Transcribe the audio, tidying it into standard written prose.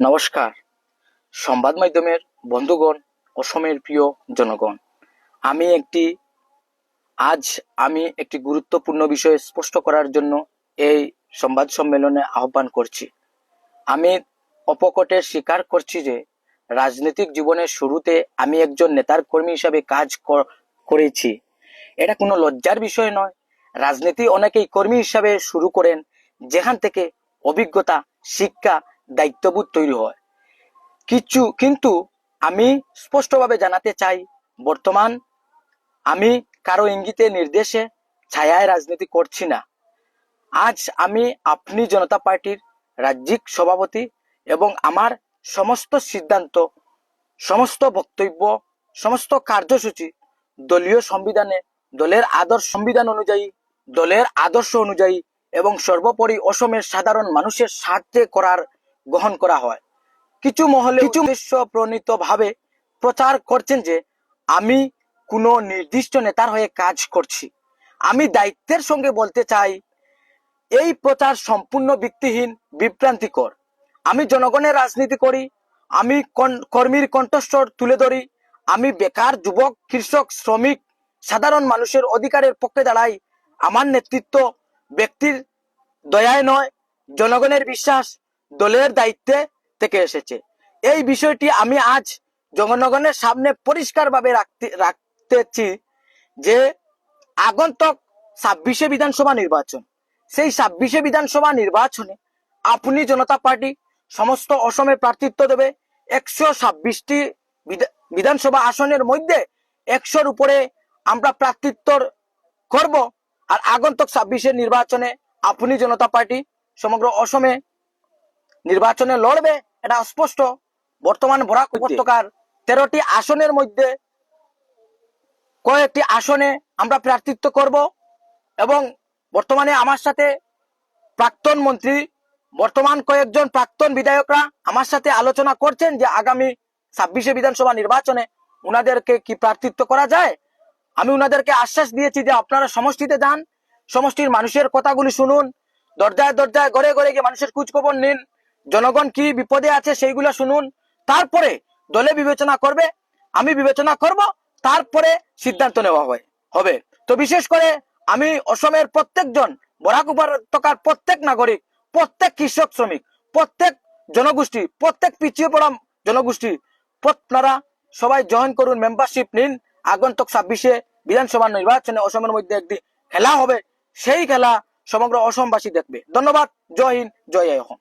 নমস্কার সংবাদ মাধ্যমের বন্ধুগণ, অসমের প্রিয় জনগণ। আজ আমি একটি গুরুত্বপূর্ণ বিষয় স্পষ্ট করার জন্য এই সংবাদ সম্মেলনে আহ্বান করছি। আমি অপকটে স্বীকার করছি যে রাজনৈতিক জীবনের শুরুতে আমি একজন নেতার কর্মী হিসাবে কাজ করেছি। এটা কোনো লজ্জার বিষয় নয়। রাজনীতি অনেকেই কর্মী হিসাবে শুরু করেন, যেখান থেকে অভিজ্ঞতা, শিক্ষা, দায়িত্ববোধ তৈরি হয়। কিন্তু আমি স্পষ্টভাবে জানাতে চাই, বর্তমান আমি কারো ইঙ্গিতে নির্দেশে ছায়ায় রাজনীতি করছি না। আজ আমি আপনি জনতা পার্টির রাজ্যিক সভাপতি এবং আমার সমস্ত সিদ্ধান্ত, সমস্ত বক্তব্য, সমস্ত কার্যসূচি দলীয় সংবিধানে, দলের আদর্শ অনুযায়ী এবং সর্বোপরি অসমের সাধারণ মানুষের স্বার্থে গ্রহণ করা হয়। কিছু মহলে উদ্দেশ্য প্রণীত ভাবে প্রচার করছেন যে আমি কোনো নির্দিষ্ট নেতার হয়ে কাজ করছি। আমি দায়িত্বের সঙ্গে বলতে চাই, এই প্রচার সম্পূর্ণ ভিত্তিহীন, বিভ্রান্তিকর। আমি জনগণের রাজনীতি করি, আমি কর্মীর কণ্ঠস্বর তুলে ধরি, আমি বেকার, যুবক, কৃষক, শ্রমিক, সাধারণ মানুষের অধিকারের পক্ষে দাঁড়াই। আমার নেতৃত্ব ব্যক্তির দয়ায় নয়, জনগণের বিশ্বাস, দলের দায়িত্বে থেকে এসেছে। এই বিষয়টি আমি আজ জনগণের সামনে পরিষ্কারভাবে রাখতেছি যে আগন্তুক 26শে বিধানসভা নির্বাচন, সেই 26শে বিধানসভা নির্বাচনে আপনি জনতা পার্টি সমস্ত অসমে প্রার্থিত্ব দেবে। 126টি বিধানসভা আসনের মধ্যে 100-র উপরে আমরা প্রার্থিত্ব করব। আর আগন্তুক 26শে নির্বাচনে আপনি জনতা পার্টি সমগ্র অসমে নির্বাচনে লড়বে, এটা স্পষ্ট। বর্তমান বরাক উপত্যকার 13টি আসনের মধ্যে কয়েকটি আসনে আমরা প্রার্থিত্ব করব এবং বর্তমানে আমার সাথে প্রাক্তন মন্ত্রী, বর্তমান কয়েকজন প্রাক্তন বিধায়করা আমার সাথে আলোচনা করছেন যে আগামী 26শে বিধানসভা নির্বাচনে উনাদেরকে কি প্রার্থিত্ব করা যায়। আমি উনাদেরকে আশ্বাস দিয়েছি যে আপনারা সমষ্টিতে যান, সমষ্টির মানুষের কথাগুলি শুনুন, দরজায় দরজায়, ঘরে ঘরে গিয়ে মানুষের খোঁজখবর নিন, জনগণ কি বিপদে আছে সেইগুলো শুনুন, তারপরে দলে বিবেচনা করবে, আমি বিবেচনা করব, তারপরে সিদ্ধান্ত নেওয়া হবে। তো বিশেষ করে আমি অসমের প্রত্যেকজন, বরাক উপত্যকার প্রত্যেক নাগরিক, প্রত্যেক কৃষক, শ্রমিক, প্রত্যেক জনগোষ্ঠী, প্রত্যেক পিছিয়ে পড়া জনগোষ্ঠী, আপনারা সবাই জয়েন করুন, মেম্বারশিপ নিন। আগন্তুক 26শে বিধানসভা নির্বাচনে অসমের মধ্যে একটি খেলা হবে, সেই খেলা সমগ্র অসমবাসী দেখবে। ধন্যবাদ। জয় হিন্দ, জয় অসম।